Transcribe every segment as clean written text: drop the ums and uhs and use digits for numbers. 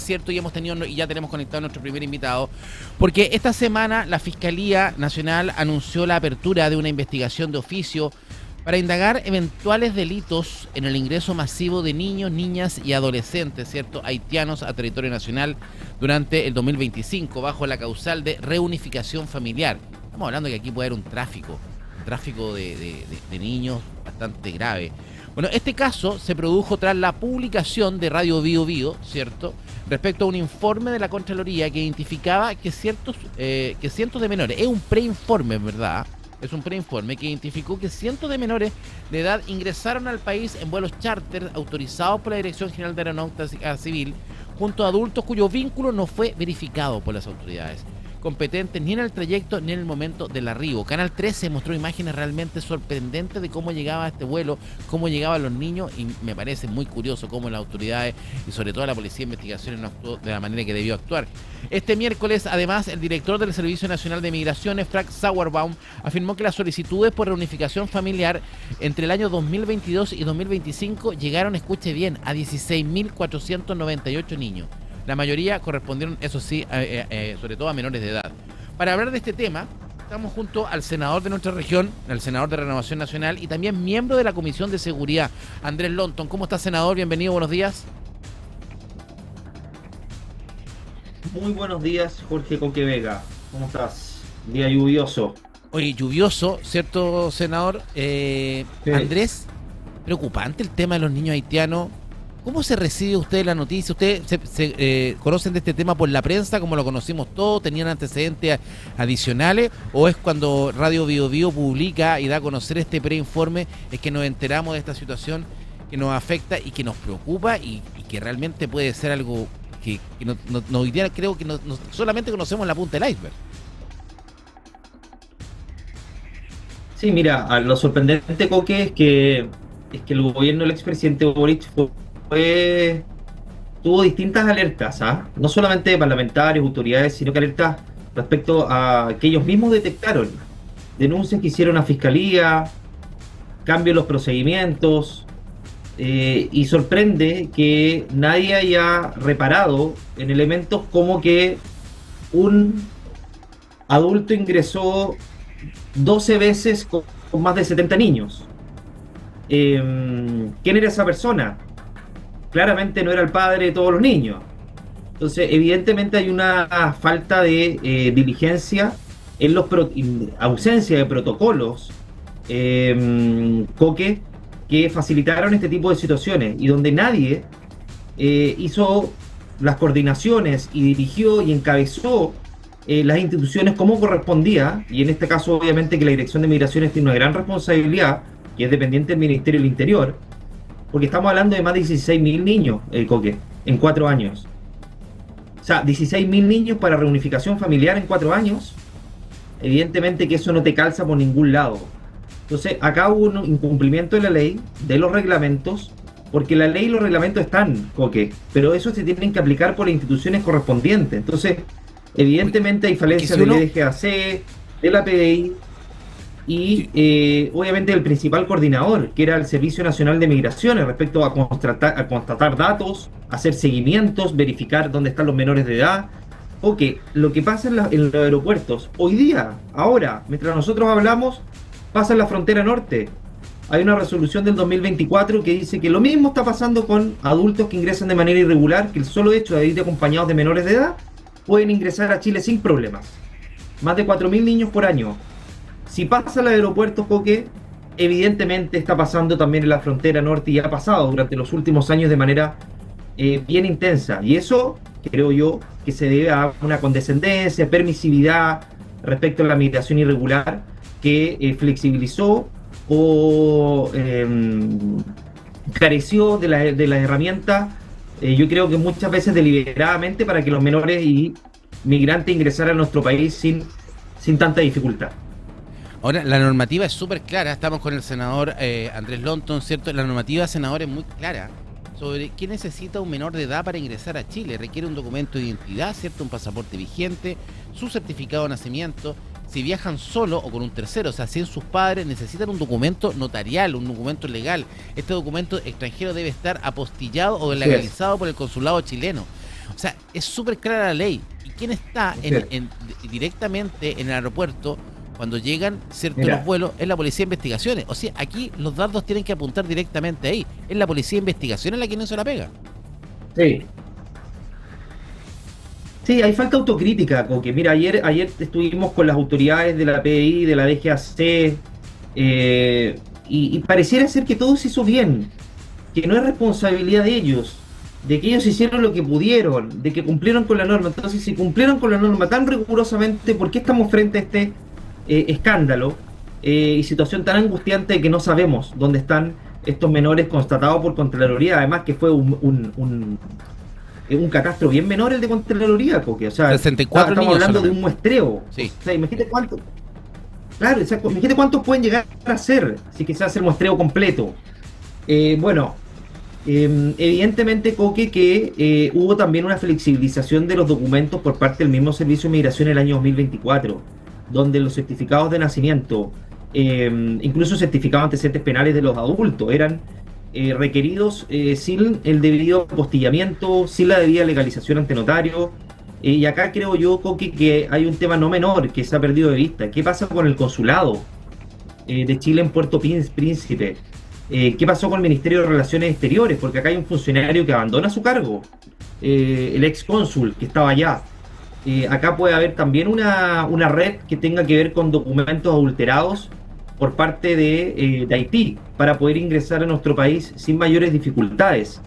¿cierto? Y ya tenemos conectado a nuestro primer invitado, porque esta semana la Fiscalía Nacional anunció la apertura de una investigación de oficio para indagar eventuales delitos en el ingreso masivo de niños, niñas y adolescentes, ¿cierto?, haitianos a territorio nacional durante el 2025, bajo la causal de reunificación familiar. Estamos hablando de que aquí puede haber un tráfico de niños bastante grave. Bueno, este caso se produjo tras la publicación de Radio Bío Bío, ¿cierto?, respecto a un informe de la Contraloría que identificaba que cientos de menores, es un preinforme, ¿verdad?, es un preinforme que identificó que cientos de menores de edad ingresaron al país en vuelos charter autorizados por la Dirección General de Aeronáutica Civil, junto a adultos cuyo vínculo no fue verificado por las autoridades competentes ni en el trayecto ni en el momento del arribo. Canal 13 mostró imágenes realmente sorprendentes de cómo llegaba este vuelo, cómo llegaban los niños, y me parece muy curioso cómo las autoridades y sobre todo la Policía de Investigaciones no actuó de la manera que debió actuar. Este miércoles, además, el director del Servicio Nacional de Migraciones, Frank Sauerbaum, afirmó que las solicitudes por reunificación familiar entre el año 2022 y 2025 llegaron, escuche bien, a 16.498 niños. La mayoría correspondieron, eso sí, sobre todo a menores de edad. Para hablar de este tema, estamos junto al senador de nuestra región, el senador de Renovación Nacional y también miembro de la Comisión de Seguridad, Andrés Lonton. ¿Cómo está, senador? Bienvenido, buenos días. Muy buenos días, Jorge Coque Vega. ¿Cómo estás? Día lluvioso. Oye, lluvioso, ¿cierto, senador? Sí. Andrés, preocupante el tema de los niños haitianos. ¿Cómo se recibe usted la noticia? ¿Ustedes conocen de este tema por la prensa, como lo conocimos todos? ¿Tenían antecedentes adicionales? ¿O es cuando Radio Bío Bío publica y da a conocer este preinforme, es que nos enteramos de esta situación que nos afecta y que nos preocupa y que realmente puede ser algo que hoy día creo que no solamente conocemos la punta del iceberg? Sí, mira, lo sorprendente, Coque, es que el gobierno del expresidente Boric tuvo distintas alertas, ¿ah? No solamente de parlamentarios, autoridades, sino que alertas respecto a que ellos mismos detectaron, denuncias que hicieron a Fiscalía, cambio en los procedimientos, y sorprende que nadie haya reparado en elementos como que un adulto ingresó 12 veces con más de 70 niños. ¿Quién era esa persona? Claramente no era el padre de todos los niños. Entonces, evidentemente hay una falta de diligencia, ausencia de protocolos, Coque, que facilitaron este tipo de situaciones y donde nadie hizo las coordinaciones y dirigió y encabezó las instituciones como correspondía, y en este caso obviamente que la Dirección de Migraciones tiene una gran responsabilidad, que es dependiente del Ministerio del Interior, porque estamos hablando de más de 16.000 niños, Coque, en 4 años. O sea, 16.000 niños para reunificación familiar en 4 años, evidentemente que eso no te calza por ningún lado. Entonces, acá hubo un incumplimiento de la ley, de los reglamentos, porque la ley y los reglamentos están, Coque, pero eso se tienen que aplicar por las instituciones correspondientes. Entonces, evidentemente hay falencias del IDGAC, de la PDI, y obviamente el principal coordinador, que era el Servicio Nacional de Migraciones, respecto a constatar datos, hacer seguimientos, verificar dónde están los menores de edad. Lo que pasa en los aeropuertos, hoy día, ahora, mientras nosotros hablamos, pasa en la frontera norte. Hay una resolución del 2024 que dice que lo mismo está pasando con adultos que ingresan de manera irregular, que el solo hecho de ir acompañados de menores de edad, pueden ingresar a Chile sin problemas. Más de 4.000 niños por año. Si pasa al aeropuerto, Coque, evidentemente está pasando también en la frontera norte y ha pasado durante los últimos años de manera bien intensa. Y eso, creo yo, que se debe a una condescendencia, permisividad respecto a la migración irregular que flexibilizó o careció de la herramienta, yo creo que muchas veces deliberadamente, para que los menores y migrantes ingresaran a nuestro país sin tanta dificultad. Ahora, la normativa es súper clara. Estamos con el senador Andrés Lonton, ¿cierto? La normativa, senador, es muy clara sobre qué necesita un menor de edad para ingresar a Chile. Requiere un documento de identidad, ¿cierto? Un pasaporte vigente, su certificado de nacimiento. Si viajan solo o con un tercero, o sea, si sus padres, necesitan un documento notarial, un documento legal. Este documento extranjero debe estar apostillado o legalizado por el consulado chileno. O sea, es súper clara la ley. ¿Y quién está directamente en el aeropuerto cuando llegan ciertos los vuelos? Es la policía de investigaciones. O sea, aquí los dardos tienen que apuntar directamente ahí. Es la policía de investigaciones la que no se la pega. Sí. Sí, hay falta autocrítica, Coque. Mira, ayer estuvimos con las autoridades de la PDI, de la DGAC, y pareciera ser que todo se hizo bien, que no es responsabilidad de ellos, de que ellos hicieron lo que pudieron, de que cumplieron con la norma. Entonces, si cumplieron con la norma tan rigurosamente, ¿por qué estamos frente a este escándalo y situación tan angustiante de que no sabemos dónde están estos menores constatados por Contraloría? Además que fue un catastro bien menor el de Contraloría, porque, o sea, 64 estamos niños hablando de solamente. un muestreo. Sí. O sea, imagínate cuánto. Claro, exacto, imagínate cuántos pueden llegar a ser si que se hace el muestreo completo. Bueno, evidentemente, Coque, que hubo también una flexibilización de los documentos por parte del mismo Servicio de Migración el año 2024, donde los certificados de nacimiento, incluso certificados de antecedentes penales de los adultos, eran requeridos sin el debido apostillamiento, sin la debida legalización ante notario. Y acá creo yo, Coqui, que hay un tema no menor que se ha perdido de vista. ¿Qué pasa con el consulado de Chile en Puerto Príncipe? ¿Qué pasó con el Ministerio de Relaciones Exteriores? Porque acá hay un funcionario que abandona su cargo, el ex cónsul que estaba allá. Acá puede haber también una red que tenga que ver con documentos adulterados por parte de Haití para poder ingresar a nuestro país sin mayores dificultades.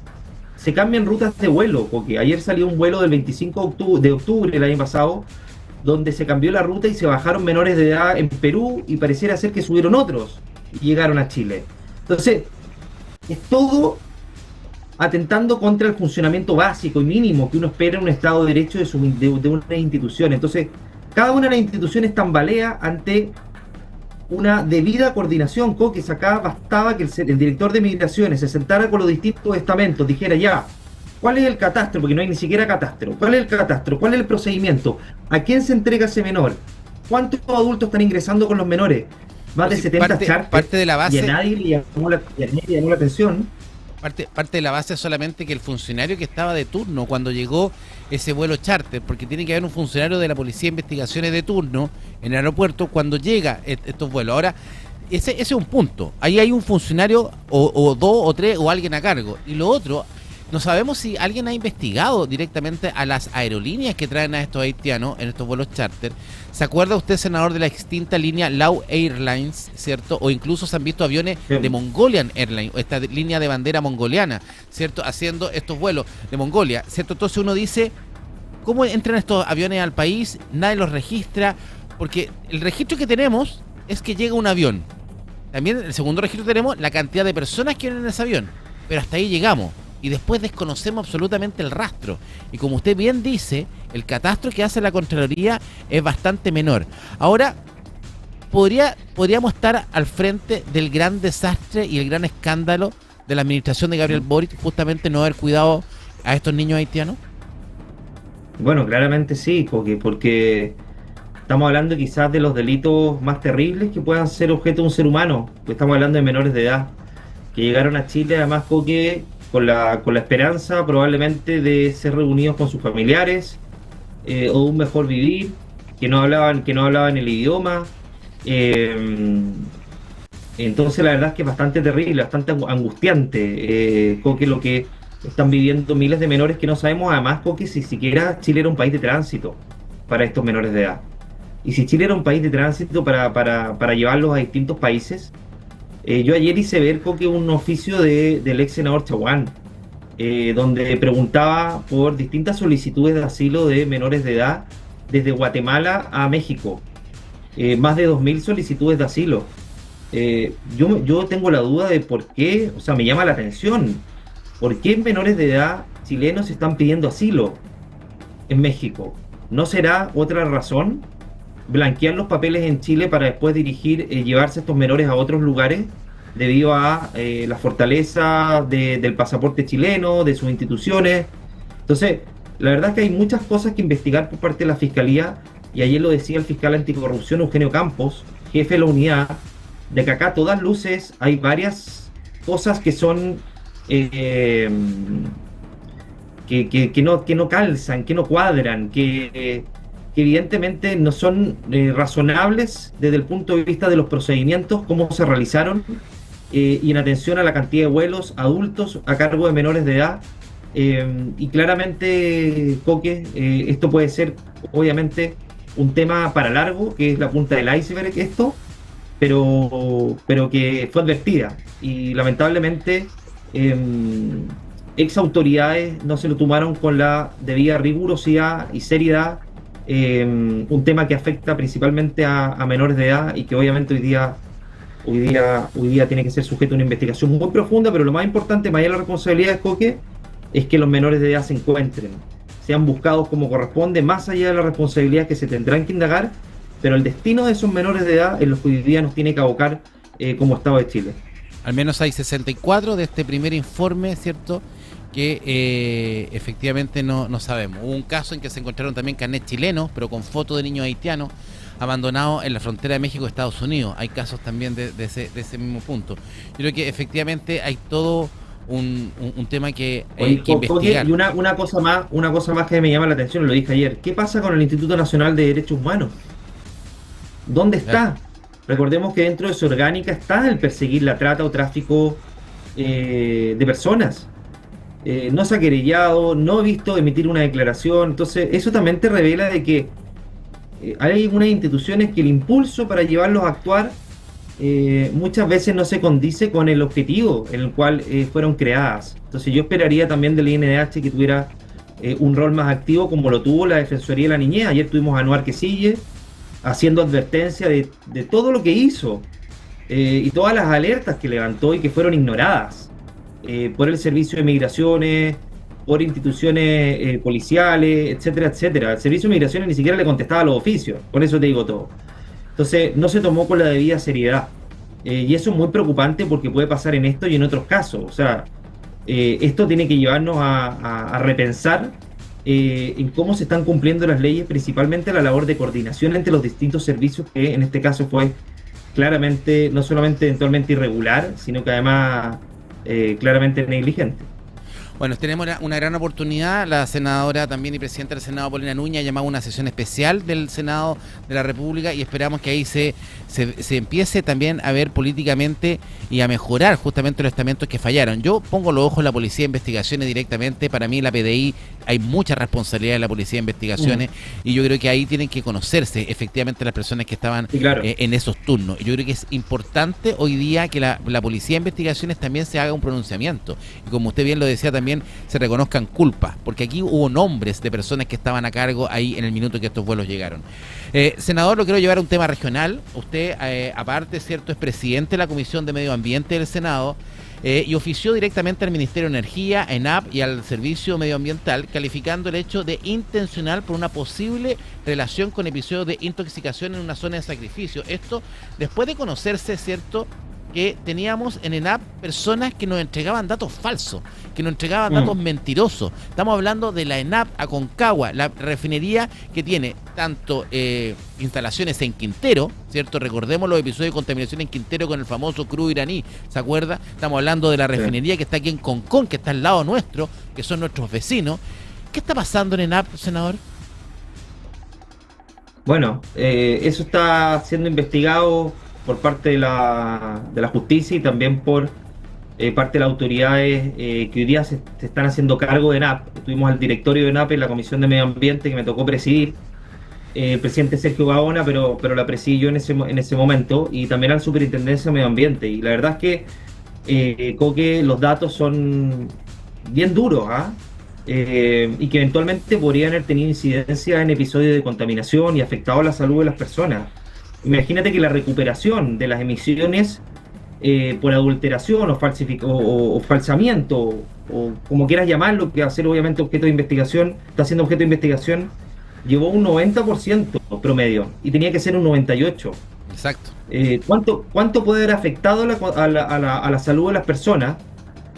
Se cambian rutas de vuelo, porque ayer salió un vuelo del 25 de octubre del año pasado, donde se cambió la ruta y se bajaron menores de edad en Perú y pareciera ser que subieron otros y llegaron a Chile. Entonces, es todo atentando contra el funcionamiento básico y mínimo que uno espera en un Estado de Derecho de una institución. Entonces, cada una de las instituciones tambalea ante una debida coordinación. Coques, acá bastaba que el director de migraciones se sentara con los distintos estamentos, dijera ya, ¿cuál es el catastro? Porque no hay ni siquiera catastro. ¿Cuál es el catastro? ¿Cuál es el procedimiento? ¿A quién se entrega ese menor? ¿Cuántos adultos están ingresando con los menores? Más de 70 charters. Parte de la base, y a nadie le llamó la atención. Parte de la base es solamente que el funcionario que estaba de turno cuando llegó ese vuelo charter, porque tiene que haber un funcionario de la Policía de Investigaciones de turno en el aeropuerto cuando llega estos vuelos. Ahora, ese es un punto. Ahí hay un funcionario o dos o tres o alguien a cargo. Y lo otro, no sabemos si alguien ha investigado directamente a las aerolíneas que traen a estos haitianos en estos vuelos charter. ¿Se acuerda usted, senador, de la extinta línea Lau Airlines, cierto? O incluso se han visto aviones de Mongolian Airlines, esta línea de bandera mongoliana, ¿cierto? Haciendo estos vuelos de Mongolia, ¿cierto? Entonces uno dice, ¿cómo entran estos aviones al país? Nadie los registra, porque el registro que tenemos es que llega un avión. También el segundo registro tenemos la cantidad de personas que vienen en ese avión, pero hasta ahí llegamos. Y después desconocemos absolutamente el rastro. Y como usted bien dice, el catastro que hace la Contraloría es bastante menor. Ahora, podríamos estar al frente del gran desastre y el gran escándalo de la administración de Gabriel Boric, justamente no haber cuidado a estos niños haitianos. Bueno, claramente sí, porque estamos hablando quizás de los delitos más terribles que puedan ser objeto de un ser humano. Estamos hablando de menores de edad que llegaron a Chile, además, Coque, con la esperanza probablemente de ser reunidos con sus familiares o de un mejor vivir, que no hablaban el idioma. Entonces la verdad es que es bastante terrible, bastante angustiante, Coque, lo que están viviendo miles de menores que no sabemos, además, Coque, si siquiera Chile era un país de tránsito para estos menores de edad. Y si Chile era un país de tránsito para llevarlos a distintos países. Yo ayer hice ver, Coque, un oficio del ex senador Chaguán, donde preguntaba por distintas solicitudes de asilo de menores de edad desde Guatemala a México. Más de 2.000 solicitudes de asilo. Yo tengo la duda de por qué, o sea, me llama la atención, por qué menores de edad chilenos están pidiendo asilo en México. ¿No será otra razón blanquear los papeles en Chile para después llevarse a estos menores a otros lugares debido a la fortaleza del pasaporte chileno, de sus instituciones? Entonces, la verdad es que hay muchas cosas que investigar por parte de la Fiscalía, y ayer lo decía el fiscal anticorrupción Eugenio Campos, jefe de la unidad, de que acá a todas luces hay varias cosas que son que no calzan, que no cuadran, que evidentemente no son razonables desde el punto de vista de los procedimientos, cómo se realizaron, y en atención a la cantidad de vuelos adultos a cargo de menores de edad. Y claramente, Coque, esto puede ser obviamente un tema para largo, que es la punta del iceberg esto, pero que fue advertida y lamentablemente ex autoridades no se lo tomaron con la debida rigurosidad y seriedad, un tema que afecta principalmente a menores de edad y que obviamente hoy día tiene que ser sujeto a una investigación muy profunda, pero lo más importante, más allá de la responsabilidad de Coque, es que los menores de edad se encuentren, sean buscados como corresponde, más allá de la responsabilidad que se tendrán que indagar, pero el destino de esos menores de edad en los que hoy día nos tiene que abocar como Estado de Chile. Al menos hay 64 de este primer informe, ¿cierto?, que efectivamente no sabemos. Hubo un caso en que se encontraron también carnets chilenos, pero con fotos de niños haitianos abandonados en la frontera de México y Estados Unidos. Hay casos también de ese mismo punto. Yo creo que efectivamente hay todo un tema que hay que investigar. Y una cosa más que me llama la atención, lo dije ayer, ¿qué pasa con el Instituto Nacional de Derechos Humanos? ¿Dónde está? Claro. Recordemos que dentro de su orgánica está el perseguir la trata o tráfico de personas. No se ha querellado, no he visto emitir una declaración. Entonces eso también te revela de que hay algunas instituciones que el impulso para llevarlos a actuar muchas veces no se condice con el objetivo en el cual fueron creadas. Entonces yo esperaría también del INDH que tuviera un rol más activo como lo tuvo la Defensoría de la Niñez. Ayer tuvimos a Anuar Quesille haciendo advertencia de todo lo que hizo y todas las alertas que levantó y que fueron ignoradas por el Servicio de Migraciones, por instituciones policiales, etcétera, etcétera. El Servicio de Migraciones ni siquiera le contestaba a los oficios, con eso te digo todo. Entonces no se tomó con la debida seriedad. Y eso es muy preocupante porque puede pasar en esto y en otros casos. O sea, esto tiene que llevarnos a repensar en cómo se están cumpliendo las leyes, principalmente la labor de coordinación entre los distintos servicios, que en este caso fue claramente, no solamente eventualmente irregular, sino que además claramente negligente. Bueno, tenemos una gran oportunidad. La senadora también y presidenta del Senado, Paulina Núñez, ha llamado a una sesión especial del Senado de la República y esperamos que ahí se empiece también a ver políticamente y a mejorar justamente los estamentos que fallaron. Yo pongo los ojos en la Policía de Investigaciones directamente. Para mí la PDI, hay mucha responsabilidad en la Policía de Investigaciones y yo creo que ahí tienen que conocerse efectivamente las personas que estaban en esos turnos. Yo creo que es importante hoy día que la Policía de Investigaciones también se haga un pronunciamiento y, como usted bien lo decía, también se reconozcan culpas, porque aquí hubo nombres de personas que estaban a cargo ahí en el minuto que estos vuelos llegaron. Senador, lo quiero llevar a un tema regional. Usted, aparte, cierto, es presidente de la Comisión de Medio Ambiente del Senado y ofició directamente al Ministerio de Energía, a ENAP y al Servicio Medioambiental, calificando el hecho de intencional por una posible relación con episodios de intoxicación en una zona de sacrificio. Esto después de conocerse, cierto, que teníamos en ENAP personas que nos entregaban datos falsos, que nos entregaban datos mentirosos. Estamos hablando de la ENAP Aconcagua, la refinería que tiene tanto instalaciones en Quintero, ¿cierto? Recordemos los episodios de contaminación en Quintero con el famoso crudo iraní, ¿se acuerda? Estamos hablando de la refinería que está aquí en Concón, que está al lado nuestro, que son nuestros vecinos. ¿Qué está pasando en ENAP, senador? Bueno, eso está siendo investigado por parte de la justicia y también por parte de las autoridades que hoy día se están haciendo cargo de ENAP. Tuvimos al directorio de ENAP en la Comisión de Medio Ambiente que me tocó presidir, el presidente Sergio Gaona, pero la presidí yo en ese momento, y también a la Superintendencia de Medio Ambiente. Y la verdad es que, Coque, los datos son bien duros, y que eventualmente podrían haber tenido incidencia en episodios de contaminación y afectado la salud de las personas. Imagínate que la recuperación de las emisiones por adulteración o falsamiento, o como quieras llamarlo, que va a ser obviamente objeto de investigación, está siendo objeto de investigación, llevó un 90% promedio y tenía que ser un 98%. Exacto. ¿Cuánto puede haber afectado a la salud de las personas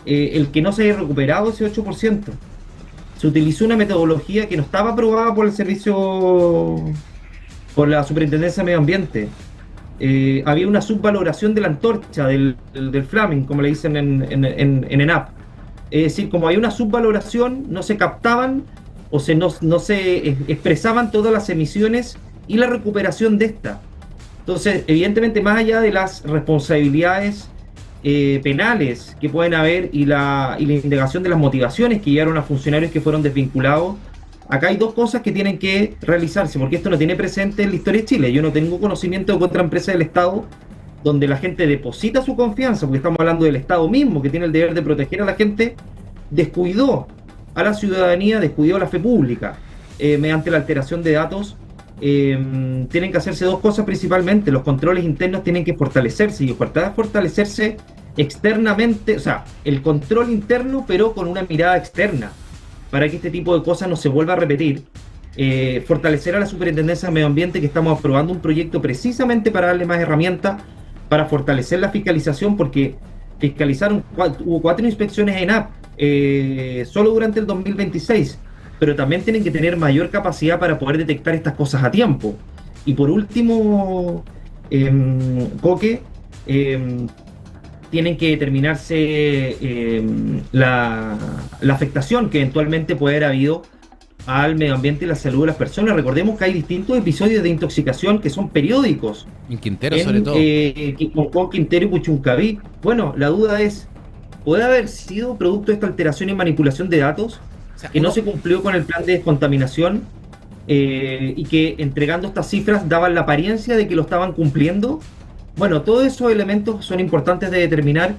el que no se haya recuperado ese 8%? Se utilizó una metodología que no estaba aprobada por el servicio, por la Superintendencia de Medio Ambiente. Había una subvaloración de la antorcha, del flaming, como le dicen en ENAP. Es decir, como hay una subvaloración, no se captaban o no se expresaban todas las emisiones y la recuperación de esta. Entonces, evidentemente, más allá de las responsabilidades penales que pueden haber y la indagación de las motivaciones que llevaron a funcionarios que fueron desvinculados, acá hay dos cosas que tienen que realizarse, porque esto no tiene presente en la historia de Chile. Yo no tengo conocimiento de que otra empresa del Estado donde la gente deposita su confianza, porque estamos hablando del Estado mismo, que tiene el deber de proteger a la gente, descuidó a la ciudadanía, descuidó la fe pública mediante la alteración de datos. Tienen que hacerse dos cosas principalmente. Los controles internos tienen que fortalecerse y fortalecerse externamente, o sea, el control interno, pero con una mirada externa, para que este tipo de cosas no se vuelva a repetir. Fortalecer a la Superintendencia de Medio Ambiente, que estamos aprobando un proyecto precisamente para darle más herramientas para fortalecer la fiscalización, porque hubo 4 inspecciones en ENAP solo durante el 2026, pero también tienen que tener mayor capacidad para poder detectar estas cosas a tiempo. Y por último, Coque, tienen que determinarse la afectación que eventualmente puede haber habido al medio ambiente y la salud de las personas. Recordemos que hay distintos episodios de intoxicación que son periódicos. En Quintero, sobre todo. Con Quintero y Puchuncaví. Bueno, la duda es, ¿puede haber sido producto de esta alteración y manipulación de datos? O sea, que no se cumplió con el plan de descontaminación y que entregando estas cifras daban la apariencia de que lo estaban cumpliendo. Bueno, todos esos elementos son importantes de determinar,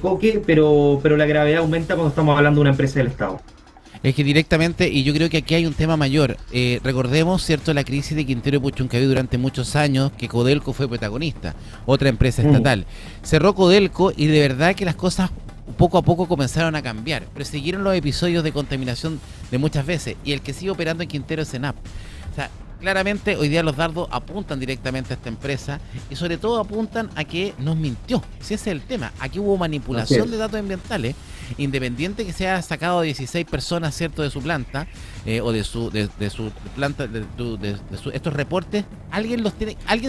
Coque, pero la gravedad aumenta cuando estamos hablando de una empresa del Estado. Es que directamente, y yo creo que aquí hay un tema mayor. Recordemos, ¿cierto?, la crisis de Quintero y Puchuncaví durante muchos años, que Codelco fue protagonista, otra empresa estatal. Cerró Codelco y de verdad que las cosas poco a poco comenzaron a cambiar, pero siguieron los episodios de contaminación de muchas veces, y el que sigue operando en Quintero es ENAP. O sea, claramente hoy día los dardos apuntan directamente a esta empresa y sobre todo apuntan a que nos mintió. Si ese es el tema, aquí hubo manipulación de datos ambientales, independiente que se haya sacado 16 personas, cierto, de su planta o de su planta, estos reportes, alguien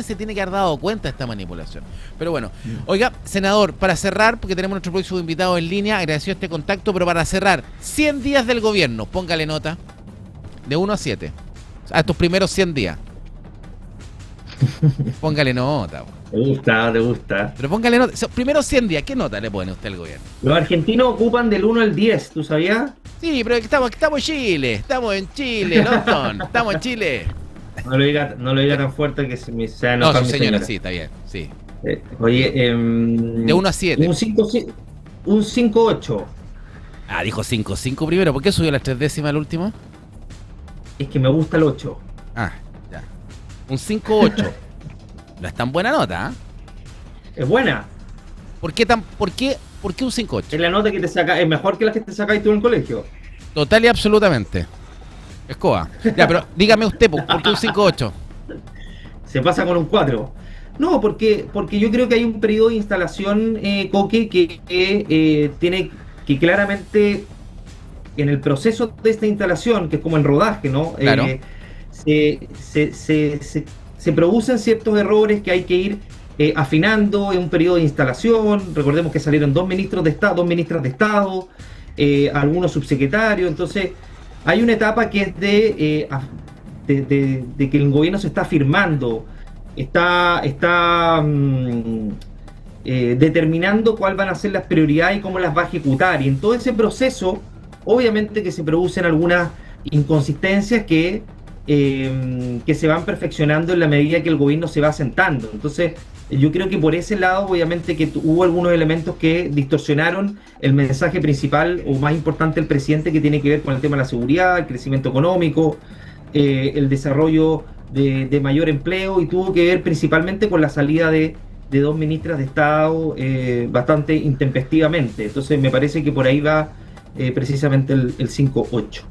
se tiene que haber dado cuenta de esta manipulación. Pero bueno, oiga, senador, para cerrar, porque tenemos nuestro próximo invitado en línea, agradecido este contacto, pero para cerrar, 100 días del gobierno, póngale nota, de 1 a 7. A tus primeros 100 días. Póngale nota. Te gusta. Pero póngale nota. Primeros 100 días, ¿qué nota le pone usted al gobierno? Los argentinos ocupan del 1 al 10, ¿tú sabías? Sí, pero estamos en Chile. Estamos en Chile, London. Estamos en Chile. No lo diga tan fuerte que se me sea no, su señora, sí, está bien. Sí. Oye, de 1 a 7. Un 5-8. Ah, dijo 5 primero. ¿Por qué subió las 3 décimas al último? Es que me gusta el 8. Ah, ya. Un 5-8. No es tan buena nota, ¿eh? Es buena. ¿Por qué un 5-8? Es la nota que te saca, es mejor que la que te sacáis tú en el colegio. Total y absolutamente. Escoba. Ya, pero dígame usted, ¿por qué un 5-8? Se pasa con un 4. No, porque yo creo que hay un periodo de instalación, Coque, que tiene que claramente, en el proceso de esta instalación, que es como en rodaje, ¿no? Claro. Se producen ciertos errores que hay que ir afinando en un periodo de instalación. Recordemos que salieron 2 ministros de Estado, 2 ministras de Estado, algunos subsecretarios. Entonces, hay una etapa que es de que el gobierno se está firmando, está determinando cuáles van a ser las prioridades y cómo las va a ejecutar. Y en todo ese proceso, obviamente que se producen algunas inconsistencias que se van perfeccionando en la medida que el gobierno se va asentando. Entonces, yo creo que por ese lado, obviamente que hubo algunos elementos que distorsionaron el mensaje principal o más importante del presidente, que tiene que ver con el tema de la seguridad, el crecimiento económico, el desarrollo de mayor empleo, y tuvo que ver principalmente con la salida de 2 ministras de Estado bastante intempestivamente. Entonces, me parece que por ahí va precisamente el 5-8.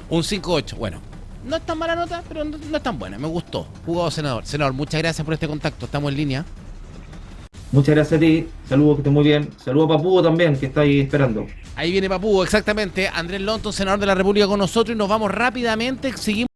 Un 5-8, bueno. No es tan mala nota, pero no es tan buena. Me gustó. Jugado senador. Senador, muchas gracias por este contacto. Estamos en línea. Muchas gracias a ti. Saludos, que estés muy bien. Saludos a Papudo también, que está ahí esperando. Ahí viene Papudo, exactamente. Andrés Longton, senador de la República, con nosotros, y nos vamos rápidamente. Seguimos.